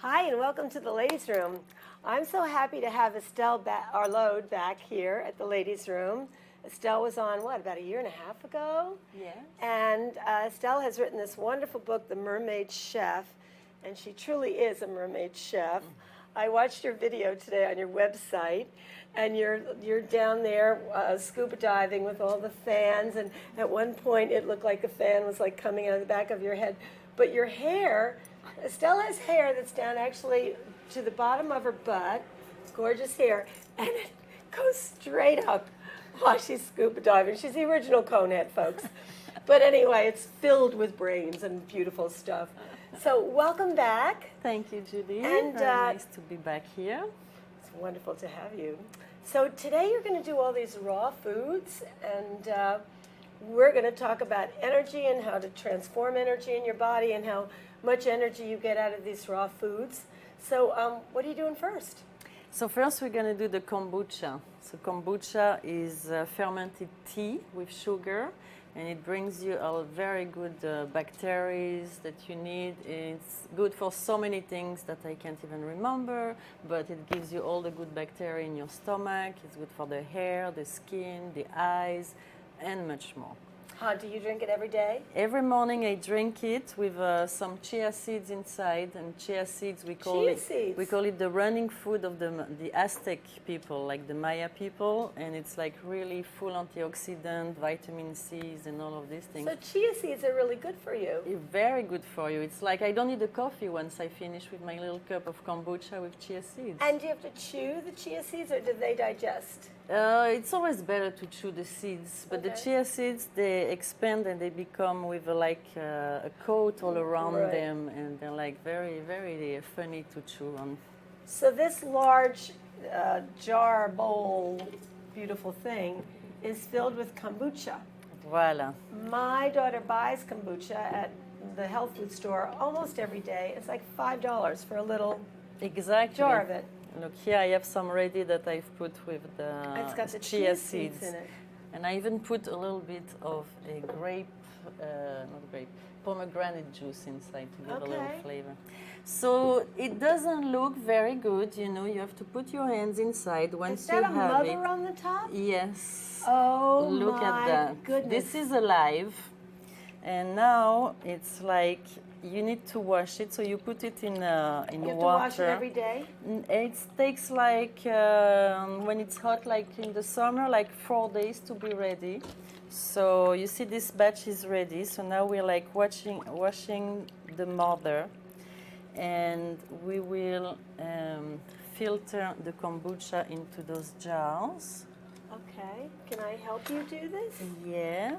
Hi, and welcome to the Ladies' Room. I'm so happy to have Estelle Arlaud back here at the Ladies' Room. Estelle was on, about a year and a half ago? Yes. And Estelle has written this wonderful book, The Mermaid Chef, and she truly is a mermaid chef. I watched your video today on your website, and you're down there scuba diving with all the fans, and at one point it looked like a fan was like coming out of the back of your head. But your hair, Estelle has hair that's down actually to the bottom of her butt. It's gorgeous hair, and it goes straight up while she's scuba diving. She's the original conehead, folks. But anyway, it's filled with brains and beautiful stuff. So welcome back. Thank you, Judy. And very nice to be back here. It's wonderful to have you. So today you're going to do all these raw foods, and we're going to talk about energy and how to transform energy in your body and how much energy you get out of these raw foods. So what are you doing first? So first we're going to do the kombucha. So kombucha is fermented tea with sugar, and it brings you all very good bacteria that you need. It's good for so many things that I can't even remember, but it gives you all the good bacteria in your stomach. It's good for the hair, the skin, the eyes, and much more. Do you drink it every day? Every morning I drink it with some chia seeds inside, and chia seeds we call it the running food of the Aztec people, like the Maya people, and it's like really full antioxidant, vitamin C's, and all of these things. So chia seeds are really good for you. Very good for you. It's like I don't need a coffee once I finish with my little cup of kombucha with chia seeds. And do you have to chew the chia seeds, or do they digest? It's always better to chew the seeds, but the chia seeds, they expand and they become with a coat all around them, and they're like very, very funny to chew on. So this large jar, bowl, beautiful thing is filled with kombucha. Voila. My daughter buys kombucha at the health food store almost every day. It's like $5 for a little jar of it. Look, here I have some ready that I've put with the chia seeds in it. And I even put a little bit of a pomegranate juice inside to give a little flavor. So it doesn't look very good, you know, you have to put your hands inside once you have it. Is that a mother on the top? Yes. Oh, look at that. Goodness. This is alive. And now it's like you need to wash it, so you put it in water. You have to wash it every day? It takes like, when it's hot, like in the summer, like 4 days to be ready. So you see this batch is ready. So now we're like washing the mother, and we will filter the kombucha into those jars. Okay. Can I help you do this? Yes.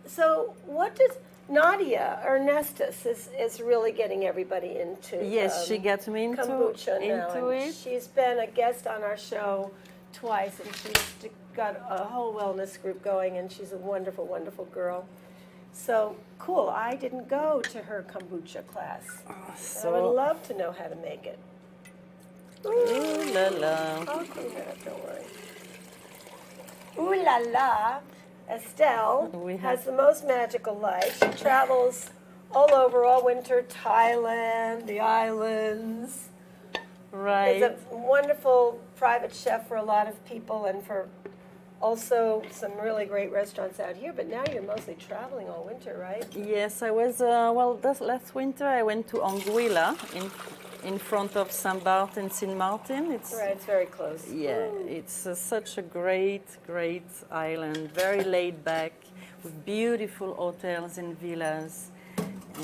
So what does Nadia Ernestus is really getting everybody into? Yes, she got me into kombucha now. Into it. She's been a guest on our show twice, and she's got a whole wellness group going, and she's a wonderful, wonderful girl. So cool. I didn't go to her kombucha class. So I would love to know how to make it. Ooh la la. I'll clean that up, don't worry. Ooh la la. Estelle has the most magical life. She travels all over, all winter, Thailand, the islands. Right. Is a wonderful private chef for a lot of people, and for also some really great restaurants out here. But now you're mostly traveling all winter, right? Yes, I was, last winter I went to Anguilla in front of St. Bart and Sint Maarten. It's very close. Yeah, it's such a great, great island, very laid back, with beautiful hotels and villas.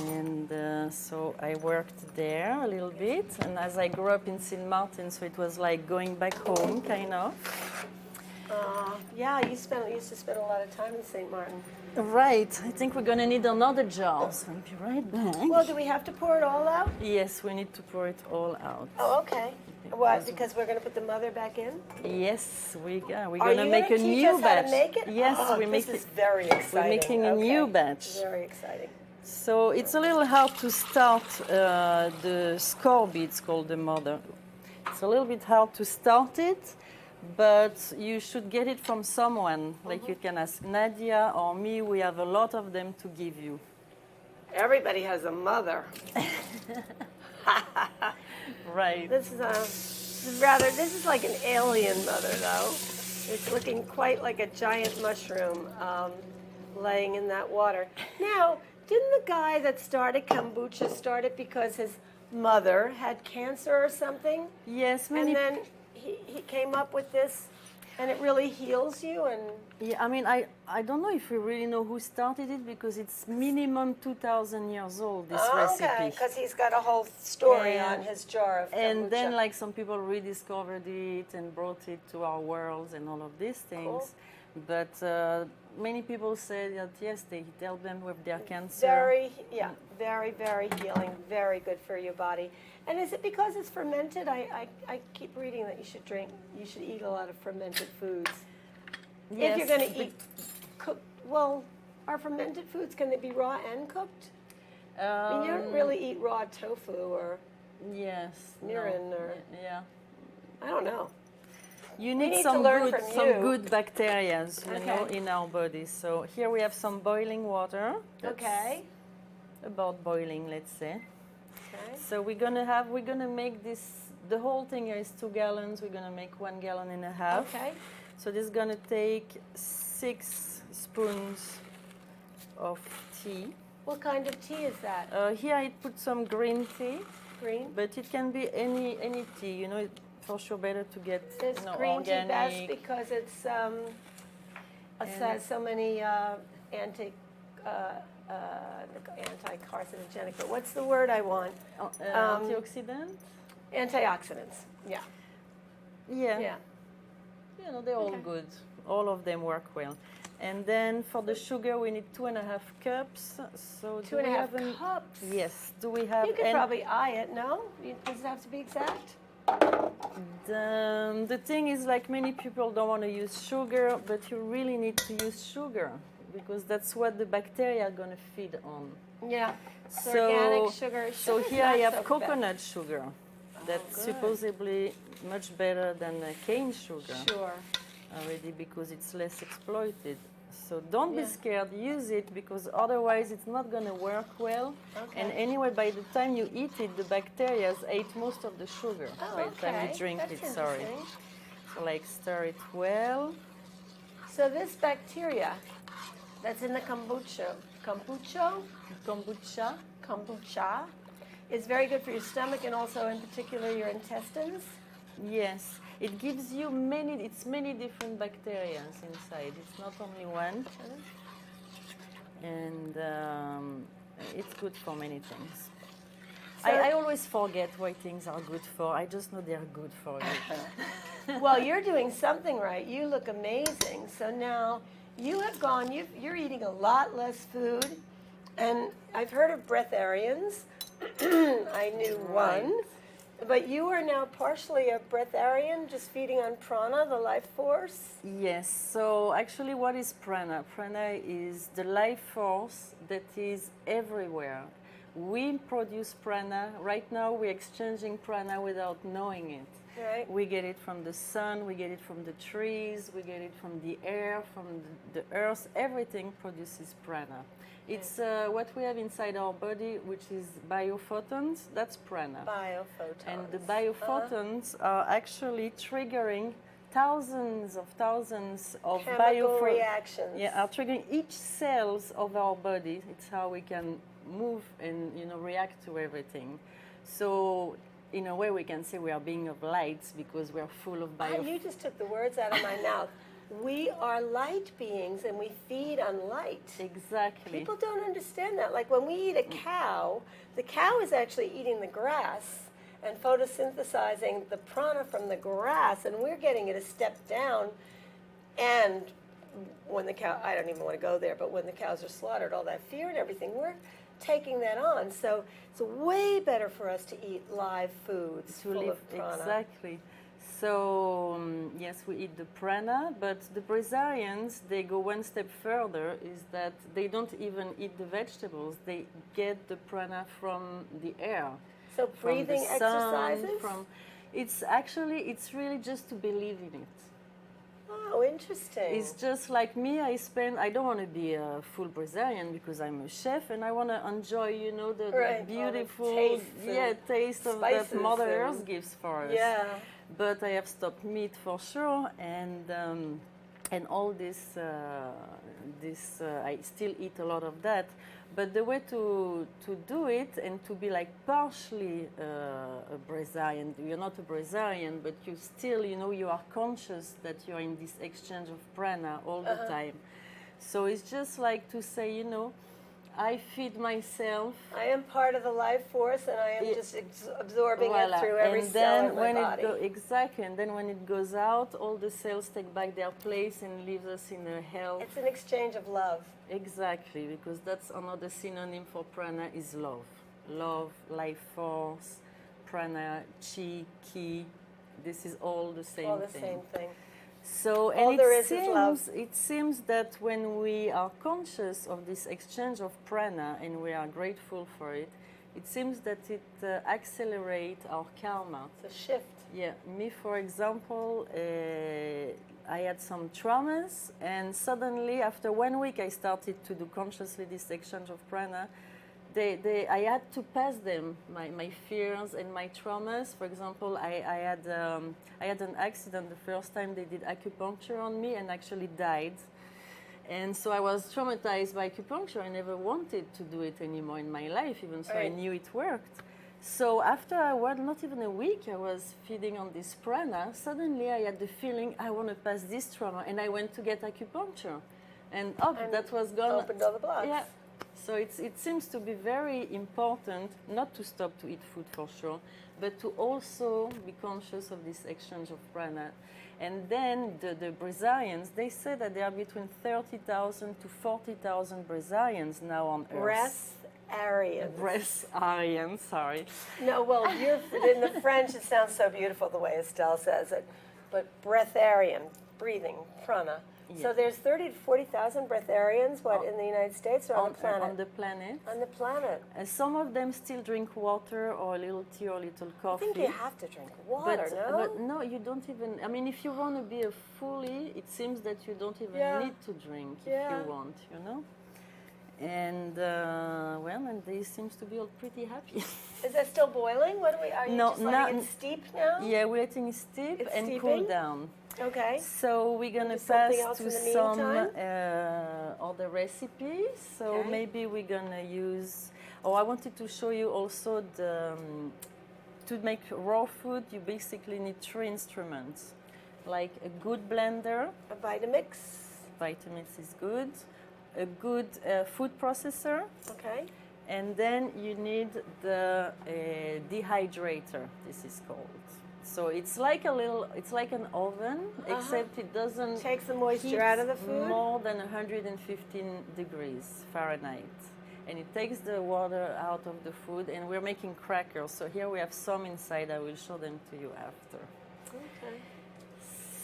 And so I worked there a little bit, and as I grew up in Sint Maarten, so it was like going back home, kind of. Yeah, you used to spend a lot of time in St. Martin. Right. I think we're going to need another jar, so I'll be right back. Well, do we have to pour it all out? Yes, we need to pour it all out. Oh, okay. What, because we're going to put the mother back in? Yes, we're going to make a new batch. How to make it? Yes, this is very exciting. We're making a new batch. Very exciting. So it's a little hard to start the scorbut, it's called the mother. It's a little bit hard to start it, but you should get it from someone. Like you can ask Nadia or me, we have a lot of them to give you. Everybody has a mother. Right. This is like an alien mother, though. It's looking quite like a giant mushroom laying in that water. Now, didn't the guy that started kombucha start it because his mother had cancer or something? Yes, And then he came up with this, and it really heals you. And yeah, I mean, I don't know if we really know who started it because it's minimum 2,000 years old, this recipe. Okay, because he's got a whole story on his jar of kombucha. And then, like, some people rediscovered it and brought it to our worlds and all of these things. Cool. But many people say that, yes, it helped them with their cancer. Very, very healing, very good for your body. And is it because it's fermented? I keep reading that you should eat a lot of fermented foods. Yes, if you're going to eat cooked, well, are fermented foods, can they be raw and cooked? I mean, you don't really eat raw tofu or mirin or, yeah. I don't know. You need to some learn good, from you. good bacteria, you know, in our bodies. So here we have some boiling water. Okay. About boiling, let's say. Okay. So we're gonna make this. The whole thing here is 2 gallons. We're gonna make 1.5 gallons. Okay. So this is gonna take 6 spoons of tea. What kind of tea is that? Here I put some green tea. Green. But it can be any tea. You know, it's for sure better to get green organic. tea best because it's has so many anti-carcinogenic. But what's the word I want? Antioxidant. Antioxidants. Yeah. Yeah. Yeah. You know, they're all good. All of them work well. And then for the sugar, we need 2.5 cups. So 2.5 cups. Yes. Do we have? You could probably eye it. No, does it have to be exact? The thing is, like, many people don't want to use sugar, but you really need to use sugar because that's what the bacteria are going to feed on. Yeah. So organic sugar. So here I have coconut sugar. That's supposedly much better than cane sugar. Sure. Already because it's less exploited. So don't be scared, use it because otherwise it's not going to work well. Okay. And anyway, by the time you eat it, the bacteria ate most of the sugar by the time you drink it, sorry. So like stir it well. So this bacteria that's in the kombucha is very good for your stomach and also in particular your intestines. Yes. It gives you many different bacteria inside. It's not only one. And it's good for many things. So I always forget what things are good for. I just know they're good for you. Well, you're doing something right. You look amazing. So now you have gone, you're eating a lot less food. And I've heard of breatharians. I knew one. But you are now partially a breatharian, just feeding on prana, the life force? Yes. So actually what is prana? Prana is the life force that is everywhere. We produce prana. Right now we're exchanging prana without knowing it. Right. We get it from the sun, we get it from the trees, we get it from the air, from the earth. Everything produces prana. It's what we have inside our body, which is biophotons. That's prana. Biophotons. And the biophotons are actually triggering thousands of chemical reactions. Yeah, are triggering each cells of our body. It's how we can move and react to everything. So in a way, we can say we are beings of lights because we are full of You just took the words out of my mouth. We are light beings and we feed on light. Exactly. People don't understand that. Like when we eat a cow, the cow is actually eating the grass and photosynthesizing the prana from the grass, and we're getting it a step down. And when the cow, I don't even want to go there, but when the cows are slaughtered, all that fear and everything, we're taking that on. So it's way better for us to eat live foods full of prana. Exactly. So yes, we eat the prana, but the breatharians, they go one step further, is that they don't even eat the vegetables. They get the prana from the air. So breathing from the sun, exercises? it's really just to believe in it. Oh, interesting. It's just like me. I don't want to be a full Brazilian because I'm a chef and I want to enjoy, you know, the Right, beautiful, all the taste of spices that Mother and- Earth gives for us. Yeah. But I have stopped meat for sure, and all this, I still eat a lot of that. But the way to do it and to be like partially a Brazilian, you're not a Brazilian, but you still, you know, you are conscious that you're in this exchange of prana all the time. So it's just like to say, you know, I feed myself. I am part of the life force, and I am just absorbing Voila. it through every And cell then in my when body. exactly, and then when it goes out, all the cells take back their place and leaves us in a health. It's an exchange of love. Exactly, because that's another synonym for prana is love. Love, life force, prana, chi, ki. This is all the same All the thing. same thing. So, All and there is love. it seems that when we are conscious of this exchange of prana and we are grateful for it, it seems that it accelerates our karma. It's a shift. Yeah, me for example, I had some traumas, and suddenly after 1 week I started to do consciously this exchange of prana. I had to pass them, my fears and my traumas. For example, I had an accident the first time they did acupuncture on me and actually died. And so I was traumatized by acupuncture. I never wanted to do it anymore in my life, even so I knew it worked. So after not even a week, I was feeding on this prana. Suddenly I had the feeling I want to pass this trauma, and I went to get acupuncture. And that was gone. Opened all the blocks. Yeah. So it seems to be very important not to stop to eat food for sure, but to also be conscious of this exchange of prana. And then the Brazilians, they say that there are between 30,000 to 40,000 Brazilians now on Earth. Breatharians, sorry. No, well, in the French it sounds so beautiful the way Estelle says it, but breatharian, breathing, prana. Yeah. So there's 30 to 40,000 breatharians, in the United States or on the planet? On the planet. On the planet. And some of them still drink water or a little tea or a little coffee. I think you have to drink water, But no, you don't even, I mean, if you want to be a fully, it seems that you don't even need to drink if you want, you know? And, and they seems to be all pretty happy. Is that still boiling? Are you just letting it steep now? Yeah, we're letting it steep and cool down. Okay. So we're going to pass to some other recipes. So maybe we're going to use, I wanted to show you also to make raw food, you basically need 3 instruments. Like a good blender. A Vitamix. Vitamix is good. A good food processor. Okay. And then you need the dehydrator, this is called. So it's like an oven, except it doesn't takes the moisture out of the food. More than 115 degrees Fahrenheit. And it takes the water out of the food, and we're making crackers. So here we have some inside, I will show them to you after. Okay.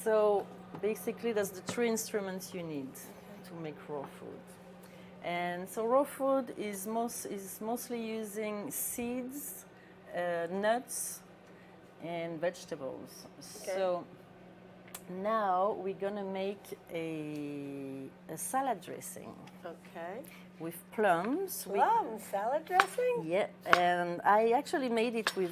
So basically that's the 3 instruments you need to make raw food. And so raw food is mostly using seeds, nuts, and vegetables. Okay. So now we're gonna make a salad dressing. Okay. With plums. Plum salad dressing? Yeah, and I actually made it with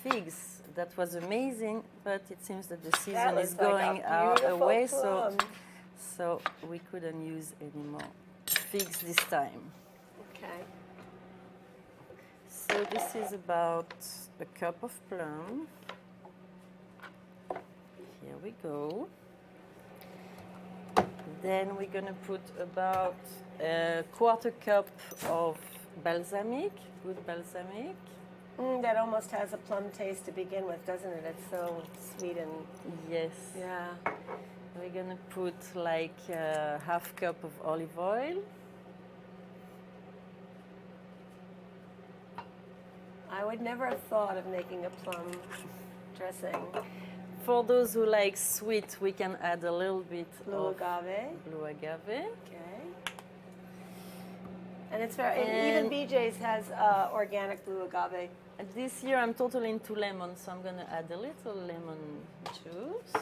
figs. That was amazing, but it seems that the season is going away, so we couldn't use any more figs this time. Okay. So this is about a cup of plum. Here we go. Then we're gonna put about a 1/4 cup of balsamic, good balsamic. That almost has a plum taste to begin with, doesn't it? It's so sweet and... Yes. Yeah. We're gonna put like a 1/2 cup of olive oil. I would never have thought of making a plum dressing. For those who like sweet, we can add a little bit blue of agave. Blue agave. Okay. And it's very, and even BJ's has organic blue agave. This year I'm totally into lemon, so I'm gonna add a little lemon juice.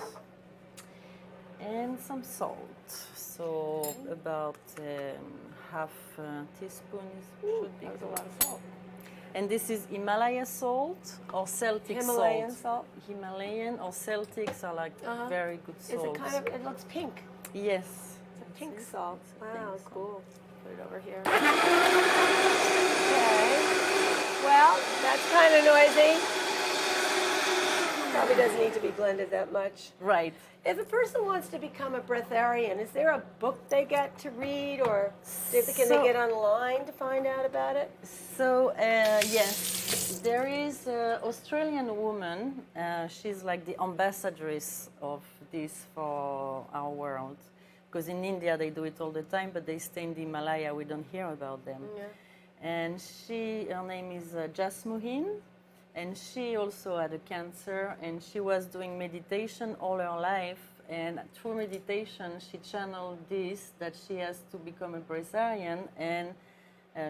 and some salt. So about half teaspoon should be That was a good. lot of salt. And this is Himalaya salt or Celtic Himalayan salt. salt? Himalayan or Celtics are like very good Is salts. it kind of, it looks pink. Yes. It's a pink salt. It's a Wow, pink salt. cool. Put it over here. Okay. Well, that's kind of noisy. Probably doesn't need to be blended that much. Right. If a person wants to become a breatharian, is there a book they get to read, or can they get online to find out about it? So yes, there is an Australian woman. She's like the ambassadress of this for our world. Because in India they do it all the time, but they stay in the Himalaya. We don't hear about them. Yeah. And her name is Jasmuhin, and she also had a cancer, and she was doing meditation all her life. And through meditation, she channeled this, that she has to become a breatharian, and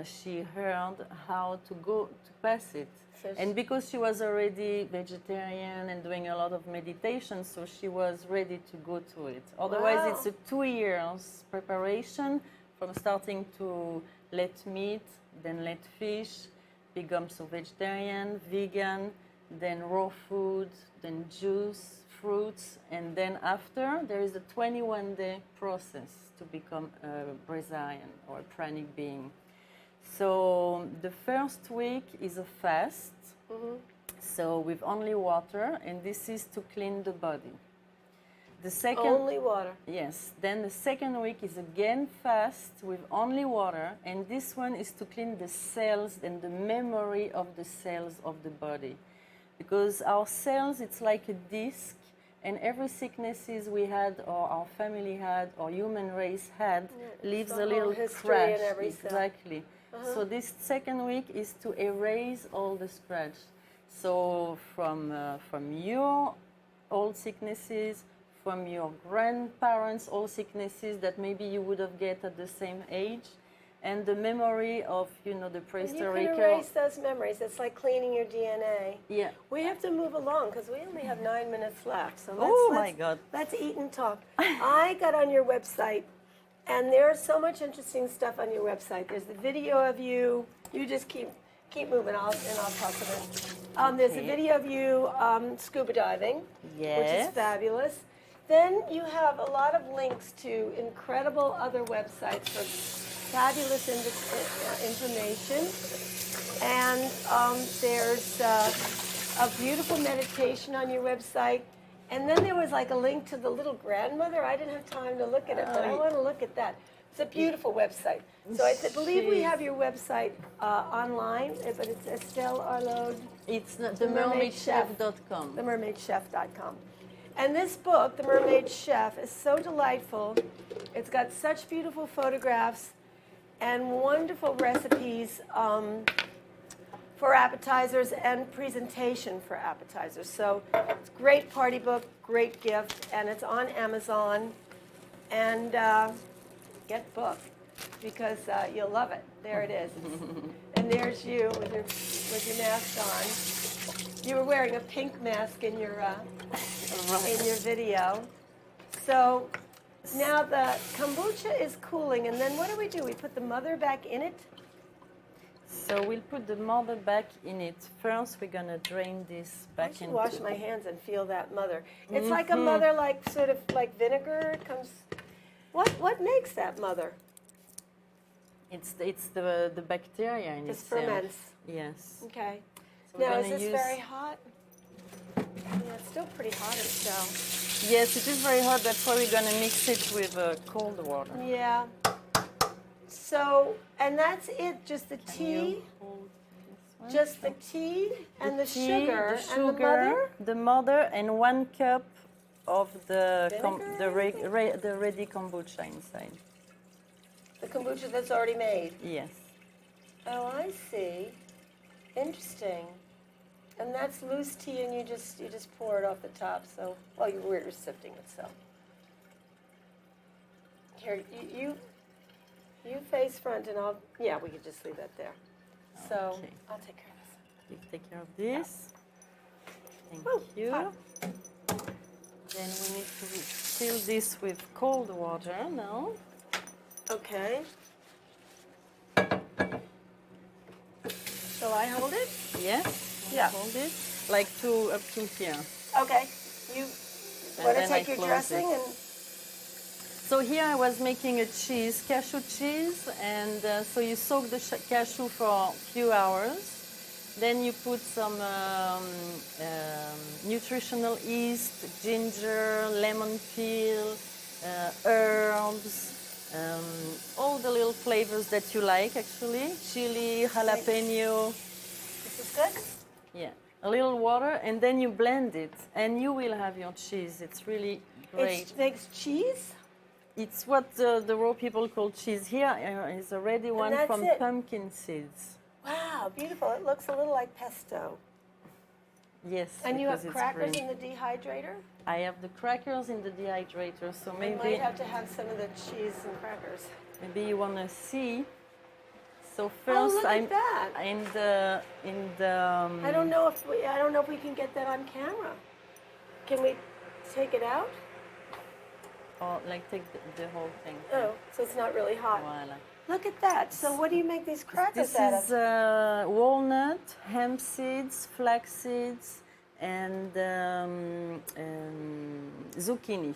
she heard how to go to pass it. And because she was already vegetarian and doing a lot of meditation, so she was ready to go to it. Otherwise, it's a 2 years preparation from starting to let meat, then let fish, becomes a vegetarian, vegan, then raw food, then juice, fruits, and then after there is a 21-day process to become a breatharian or a pranic being. So the first week is a fast, so with only water, and this is to clean the body. The second, only water. Yes. Then the second week is again fast with only water, and this one is to clean the cells and the memory of the cells of the body, because our cells, it's like a disc, and every sicknesses we had, or our family had, or human race had, leaves a little scratch. Exactly. So this second week is to erase all the scratch. So from your old sicknesses, from your grandparents' old sicknesses that maybe you would have get at the same age, and the memory of, the prehistoric. You can erase those memories. It's like cleaning your DNA. Yeah. We have to move along because we only have 9 minutes left. So my God. Let's eat and talk. I got on your website, and there's so much interesting stuff on your website. There's the video of you. You just keep moving, I'll talk about it. There's a video of you scuba diving, which is fabulous. Then you have a lot of links to incredible other websites for fabulous information. And there's a beautiful meditation on your website. And then there was like a link to the little grandmother. I didn't have time to look at it, but I want to look at that. It's a beautiful website. So I believe we have your website online, but it's Estelle Arlaud. It's themermaidchef.com. Themermaidchef.com. And this book, The Mermaid Chef, is so delightful. It's got such beautiful photographs and wonderful recipes for appetizers and presentation for appetizers. So it's a great party book, great gift, and it's on Amazon. And get the book because you'll love it. There it is. And there's you with your mask on. You were wearing a pink mask in your video. So now the kombucha is cooling, and then what do? We put the mother back in it? So we'll put the mother back in it. First, we're going to drain this back into... I should wash my hands and feel that mother. It's like a mother, like sort of like vinegar. It comes... What makes that mother? It's the bacteria in itself. It ferments. Yes. Okay. So now, is this very hot? Yeah, it's still pretty hot itself. Yes, it is very hot. That's why we're going to mix it with cold water. Yeah. So, and that's it, just the tea? Just the tea and the sugar and the mother? The mother and 1 cup of the Vinegar, ready kombucha inside. The kombucha that's already made? Yes. Oh, I see. Interesting. And that's loose tea, and you just pour it off the top. So, well, you're sifting it. So, here you face front, and we could just leave that there. So Okay. I'll take care of this. You take care of this. Thank Woo, you. hot. Then we need to fill this with cold water now. Okay. Shall I hold it? Yes. Yeah. Hold it like up to here. Okay. You And want to then take I your close dressing it. and So here I was making a cheese, cashew cheese, and so you soak the cashew for a few hours. Then you put some nutritional yeast, ginger, lemon peel, herbs, all the little flavors that you like actually. Chili, jalapeno. this is good? Yeah, a little water, and then you blend it, and you will have your cheese. It's really great. It makes cheese? It's what the raw people call cheese. Here is a ready one that's from it. pumpkin seeds. Wow, beautiful. It looks a little like pesto. Yes, And you have because it's crackers green. in the dehydrator? I have the crackers in the dehydrator, so I maybe might have to have some of the cheese and crackers. maybe you want to see. So Oh, first, look I'm at that. in the. I don't know if we can get that on camera. Can we take it out? Or like take the whole thing. Oh, so it's not really hot. Voila. Look at that. So what do you make these crackers This out is of? walnut, hemp seeds, flax seeds, and zucchini.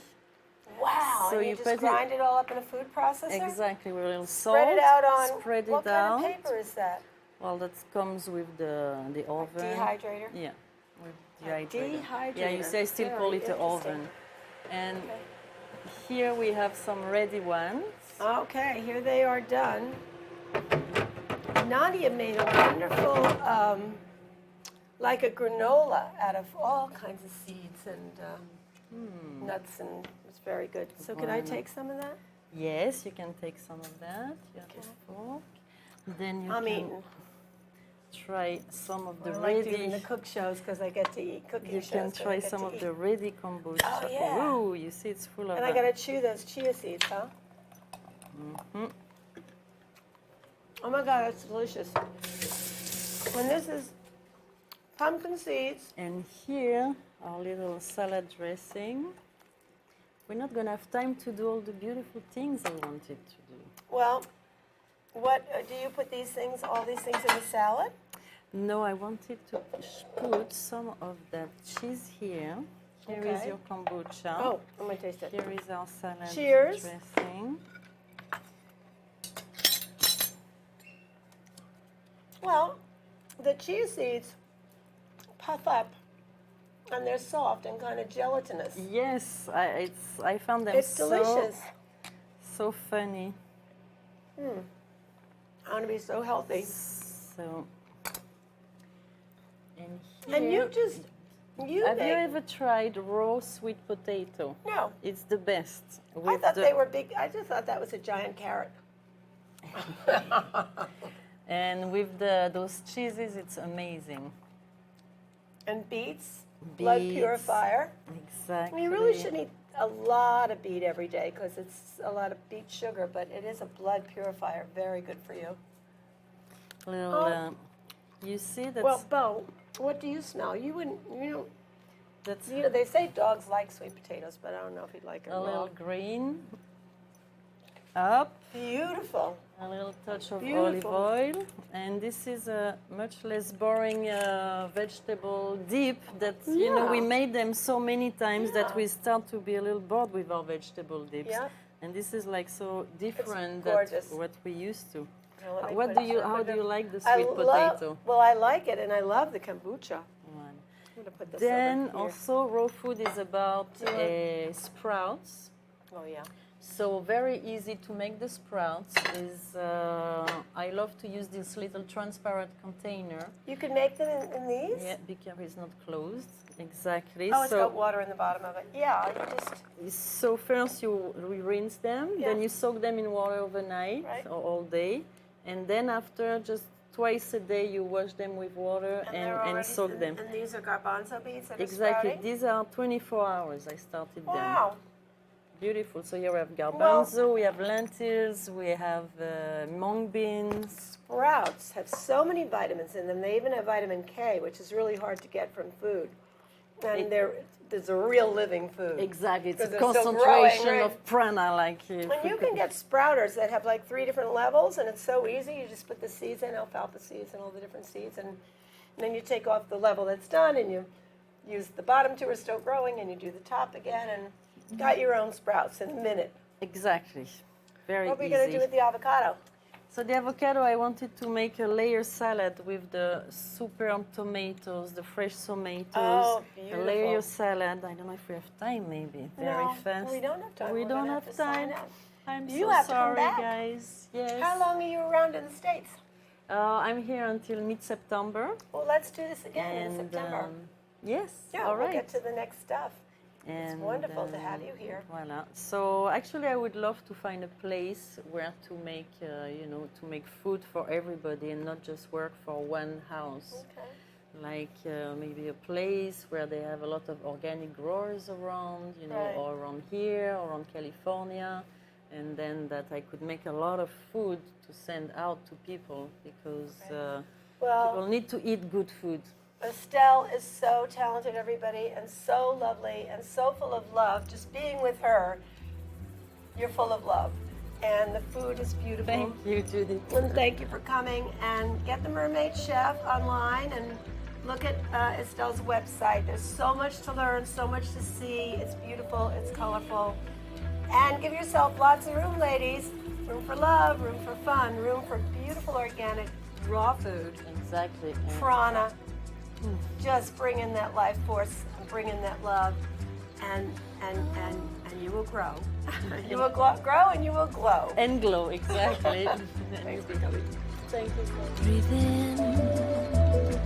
Wow, So and you you just put it- grind it all up in a food processor? Exactly, with a little salt. Spread it out on, Spread what it kind out. of paper is that? Well, that comes with the oven. Dehydrator? Yeah, with A dehydrator. dehydrator. Yeah, you say I still call Very it the interesting. oven. And Okay. here we have some ready ones. Okay, here they are done. Nadia made a wonderful, like a granola out of all kinds of seeds and nuts, and it's very good. So can I take some of that? Yes, you can take some of that. You have a fork. Then you I'm can eating. try some of the I like ready. doing the cook shows because I get to eat cooking You shows. can 'cause I try get some to of eat. the ready kombucha. Oh, yeah. Ooh, you see it's full of And I gotta chew those chia seeds, huh? Oh my God, that's delicious. And this is pumpkin seeds. And here, our little salad dressing. We're not going to have time to do all the beautiful things I wanted to do. Well, what do you put these things, all these things in the salad? No, I wanted to put some of that cheese here. Here is Okay. your kombucha. Oh, I'm gonna taste it. Here is our salad Cheers. dressing. Well, the chia seeds puff up, and they're soft and kind of gelatinous. Yes, I found them It's delicious. so funny. I want to be so healthy. So, and here, And you just, you have you make, ever tried raw sweet potato? no, It's the best. I with thought the- they were big. I just thought that was a giant carrot. And with those cheeses, it's amazing. And beets, blood Beets. purifier. Exactly. You really shouldn't eat a lot of beet every day because it's a lot of beet sugar, but it is a blood purifier. Very good for you. Little, Oh. you see that's Well, Bo, what do you smell? You wouldn't, that's you know, they say dogs like sweet potatoes, but I don't know if you'd like it a raw. little green. Up, Beautiful. a little touch of Beautiful. olive oil, and this is a much less boring vegetable dip. That you know we Yeah. made them so many times that Yeah. we start to be a little bored with our vegetable dips. Yeah. And this is like so different gorgeous. than what we used to. Now, let me What put do it- you? I'll How put do it- you like the I sweet potato? Well, I like it, and I love the kombucha. One. I'm gonna put this Then over here. also raw food is about Yeah. sprouts. Oh yeah. So very easy to make the sprouts is I love to use this little transparent container. You can make them in these. Yeah, be careful it's not closed. Exactly. Oh, it's so got water in the bottom of it. Yeah, you just. so first you rinse them, Yeah. then you soak them in water overnight Right. or all day, and then after just twice a day you wash them with water they're and already- soak them. And these are garbanzo beans that are Exactly. sprouting? These are 24 hours I started them. Wow. Beautiful. So here we have garbanzo, we have lentils, we have mung beans. Sprouts have so many vitamins in them. They even have vitamin K, which is really hard to get from food. And there's a real living food. Exactly, it's a Because they're still concentration growing, right? of prana, like. And you can get sprouters that have like 3 different levels, and it's so easy. You just put the seeds in, alfalfa seeds and all the different seeds, and then you take off the level that's done, and you use the bottom 2 are still growing, and you do the top again, and got your own sprouts in a minute. Exactly, very What are we easy. going to do with the avocado? So the avocado, I wanted to make a layer salad with the super tomatoes, the fresh tomatoes. Oh, a beautiful. layer salad. I don't know if we have time, maybe. Very fast. We don't have time. We We're don't gonna have to sign time. out. I'm You so have to come sorry, back. guys. Yes. How long are you around in the States? I'm here until mid-September. Well, let's do this again in And September. yes, Yeah, all we'll right. get to the next stuff. And, wonderful to have you here. Voila. So actually, I would love to find a place where to make, to make food for everybody and not just work for one house. Okay. Like maybe a place where they have a lot of organic growers around, Right. or around here, or around California, and then that I could make a lot of food to send out to people because Well, people need to eat good food. Estelle is so talented, everybody, and so lovely and so full of love. Just being with her, you're full of love. And the food is beautiful. Thank you, Judy. And thank you for coming. And get the Mermaid Chef online and look at Estelle's website. There's so much to learn, so much to see. It's beautiful, it's colorful. And give yourself lots of room, ladies. Room for love, room for fun, room for beautiful organic raw food. Exactly. Prana. Just bring in that life force, bring in that love, and you will grow. You will grow and you will glow. And glow, exactly. Thanks for coming. Thank you so much. Breathe in,